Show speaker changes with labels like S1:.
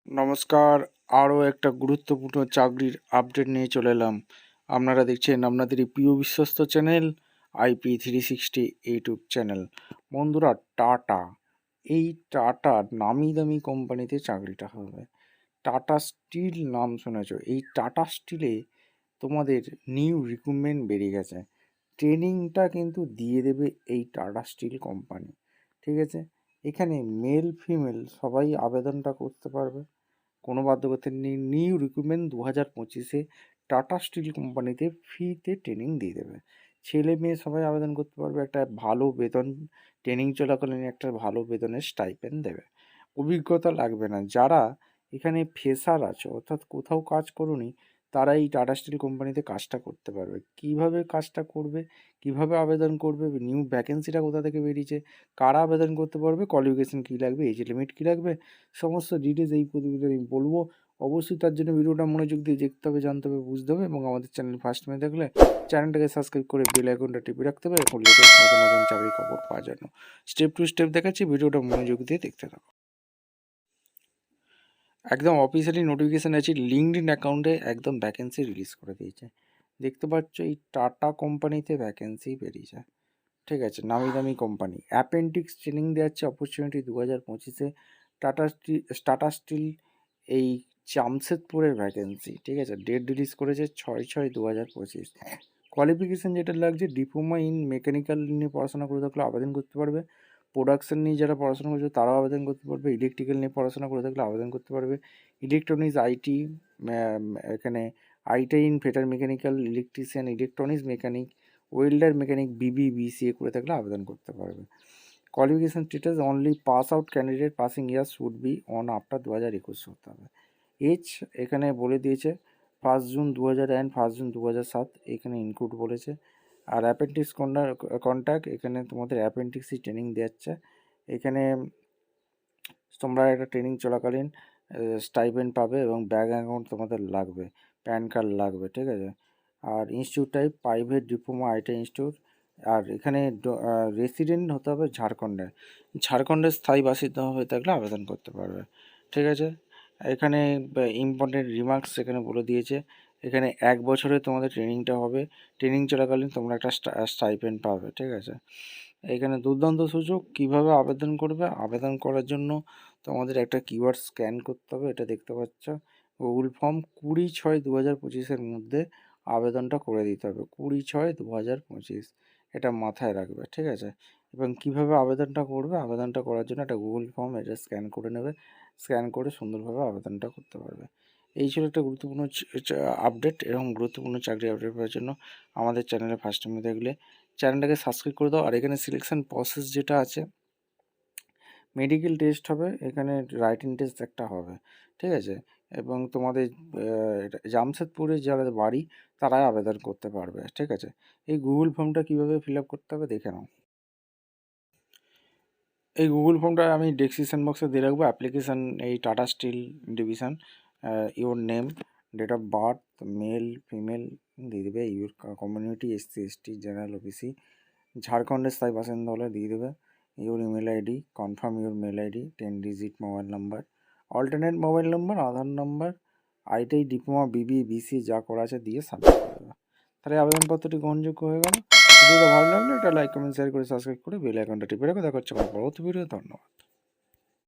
S1: নমস্কার, আরও একটা গুরুত্বপূর্ণ চাকরির আপডেট নিয়ে চলে এলাম। আপনারা দেখছেন আপনাদের এই প্রিয় বিশ্বস্ত চ্যানেল IP360 ইউটিউব চ্যানেল। বন্ধুরা, এই টাটার নামি দামি কোম্পানিতে চাকরিটা হবে। টাটা স্টিল নাম শুনেছ? এই টাটা স্টিলে তোমাদের নিউ রিক্রুটমেন্ট বেরিয়ে গেছে। ট্রেনিংটা কিন্তু দিয়ে দেবে এই টাটা স্টিল কোম্পানি, ঠিক আছে? এখানে মেল ফিমেল সবাই আবেদনটা করতে পারবে, কোনো বাধ্যবাধকতা নেই। নিউ রিক্রুটমেন্ট 2025-এ টাটা স্টিল কোম্পানিতে ফ্রিতে ট্রেনিং দিয়ে দেবে। ছেলে মেয়ে সবাই আবেদন করতে পারবে। একটা ভালো বেতন, ট্রেনিং চলাকালীন একটা ভালো বেতনের স্টাইপেন্ড দেবে। অভিজ্ঞতা লাগবে না। যারা এখানে ফ্রেশার আছে, অর্থাৎ কোথাও কাজ করোনি, তারা এই টাটা স্টিল কোম্পানিতে কাজটা করতে পারবে। কিভাবে কাজটা করবে, কিভাবে আবেদন করবে, নিউ ভ্যাকেন্সিটা কোথা থেকে বেরিয়েছে, কারা আবেদন করতে পারবে, কোয়ালিফিকেশন কী লাগবে, এজ লিমিট কী লাগবে, সমস্ত ডিটেলস এই প্রতিবেদনে আমি বলবো। অবশ্যই তার জন্য ভিডিওটা মনোযোগ দিয়ে দেখতে হবে, জানতে হবে, বুঝতে হবে, এবং আমাদের চ্যানেল ফার্স্ট টাইম দেখলে চ্যানেলটাকে সাবস্ক্রাইব করে বেল আইকনটা টিপে রাখতে হবে এখন লেটেস্ট নতুন নতুন চাকরির খবর পাওয়ার জন্য। স্টেপ টু স্টেপ দেখাচ্ছি, ভিডিওটা মনোযোগ দিয়ে দেখতে থাকো। একদম অফিসিয়ালি নোটিফিকেশান আছে, লিঙ্কডইন অ্যাকাউন্টে একদম ভ্যাকেন্সি রিলিজ করে দিয়েছে। দেখতে পাচ্ছ এই টাটা কোম্পানিতে ভ্যাকেন্সি বেরিয়েছে, ঠিক আছে? নামি দামি কোম্পানি। অ্যাপেন্ডিক্স ট্রেনিং দেওয়া হচ্ছে অপরচুনিটি 2025-এ। টাটা স্টিল এই জামশেদপুরের ভ্যাকেন্সি, ঠিক আছে? ডেট রিলিজ করেছে 6/6/2025। কোয়ালিফিকেশান যেটা লাগছে, ডিপ্লোমা ইন মেকানিক্যাল নিয়ে পড়াশোনা করে থাকলে আবেদন করতে পারবে। প্রোডাকশান নিয়ে যারা পড়াশোনা করছে তারাও আবেদন করতে পারবে। ইলেকট্রিক্যাল নিয়ে পড়াশোনা করে থাকলে আবেদন করতে পারবে। ইলেকট্রনিক্স, আইটি, এখানে IT in fitter mechanical, electrician, electronics mechanic, welder mechanic, BCA করে থাকলে আবেদন করতে পারবে। Qualification status only pass out candidate passing year should be on after 2021 হতে হবে। এজ এখানে বলে দিয়েছে 1 জুন 2000 অ্যান্ড 1 জুন 2007 এখানে ইনক্লুড বলেছে। আর অ্যাপেন্ডিক্স কন্ট্যাক্ট, এখানে তোমাদের অ্যাপেন্ডিক্সই ট্রেনিং দেওয়াচ্ছে। এখানে তোমরা একটা ট্রেনিং চলাকালীন স্টাইপেন্ড পাবে এবং ব্যাঙ্ক অ্যাকাউন্ট তোমাদের লাগবে, প্যান কার্ড লাগবে, ঠিক আছে? আর institute type private, diploma, IT institute. আর এখানে রেসিডেন্ট হতে হবে ঝাড়খণ্ডের স্থায়ী বাসিন্দা হয়ে থাকলে আবেদন করতে পারবে, ঠিক আছে? এখানে ইম্পর্টেন্ট রিমার্কস এখানে বলে দিয়েছে। এখানে 1 বছরে তোমাদের ট্রেনিংটা হবে। ট্রেনিং চলাকালীন তোমরা একটা স্টাইপেন্ড পাবে, ঠিক আছে? এখানে দুর্দান্ত সুযোগ। কিভাবে আবেদন করবে? আবেদন করার জন্য তোমাদের একটা কিওয়ার্ড স্ক্যান করতে হবে, এটা দেখতে পাচ্ছ। গুগল ফর্ম 20/6/2025-এর মধ্যে আবেদনটা করে দিতে হবে। 20/6/2025 এটা মাথায় রাখবে, ঠিক আছে? এবং কিভাবে আবেদনটা করবে? আবেদনটা করার জন্য একটা গুগল ফর্ম এটা স্ক্যান করে নেবে। স্ক্যান করে সুন্দরভাবে আবেদনটা করতে পারবে। এই ছিল একটা গুরুত্বপূর্ণ আপডেট। এরকম গুরুত্বপূর্ণ চাকরি আপডেট পাওয়ার জন্য আমাদের চ্যানেলে ফার্স্ট টাইমে দেখলে চ্যানেলটাকে সাবস্ক্রাইব করে দাও। আর এখানে সিলেকশন প্রসেস যেটা আছে, মেডিকেল টেস্ট হবে, এখানে রাইটিং টেস্ট একটা হবে, ঠিক আছে? এবং তোমাদের জামশেদপুরে যারা বাড়ি তারাই আবেদন করতে পারবে, ঠিক আছে? এই গুগল ফর্মটা কীভাবে ফিল আপ করতে হবে দেখে নাও। এই গুগল ফর্মটা আমি ডেসক্রিপশন বক্সে দিয়ে রাখবো। অ্যাপ্লিকেশান এই Tata steel division, your name, date of birth, male female দিয়ে দেবে, your community SC/ST general OBC, ঝাড়খণ্ডের স্থায়ী বাসিন্দা হলে দিয়ে দেবে, your email ID, confirm your mail ID, 10 digit mobile number, alternate mobile number, Aadhaar number, ITI diploma, BCA যা করা আছে দিয়ে সাবমিট করে দেবে। তাহলে আবেদনপত্রটি গ্রহণযোগ্য হয়ে গেল। ভিডিওটা ভালো লাগলে একটা লাইক, কমেন্ট, শেয়ার করে সাবস্ক্রাইব করে বেল আইকনটা টিপে রাখো। দেখা হচ্ছে আমার পরবর্তী ভিডিও। ধন্যবাদ।